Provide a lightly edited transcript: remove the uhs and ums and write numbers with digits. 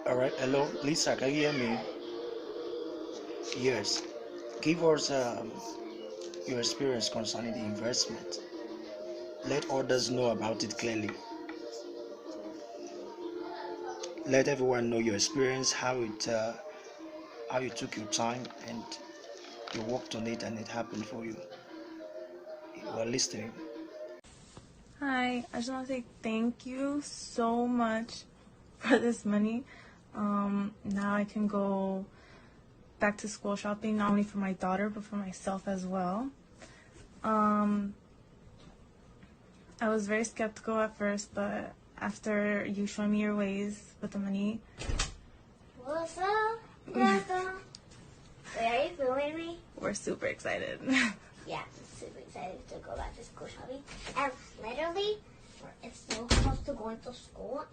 All right, hello, Lisa, can you hear me? Yes. Give us your experience concerning the investment. Let others know about it clearly. Let everyone know your experience, how you took your time and you worked on it and it happened for you. You are listening. Hi, I just want to say thank you so much for this money. Now I can go back to school shopping, not only for my daughter, but for myself as well. I was very skeptical at first, but after you showing me your ways with the money. What's up, Grandpa? Wait, are you filming me? We're super excited. Yeah, I'm super excited to go back to school shopping. And literally, it's so close to going to school.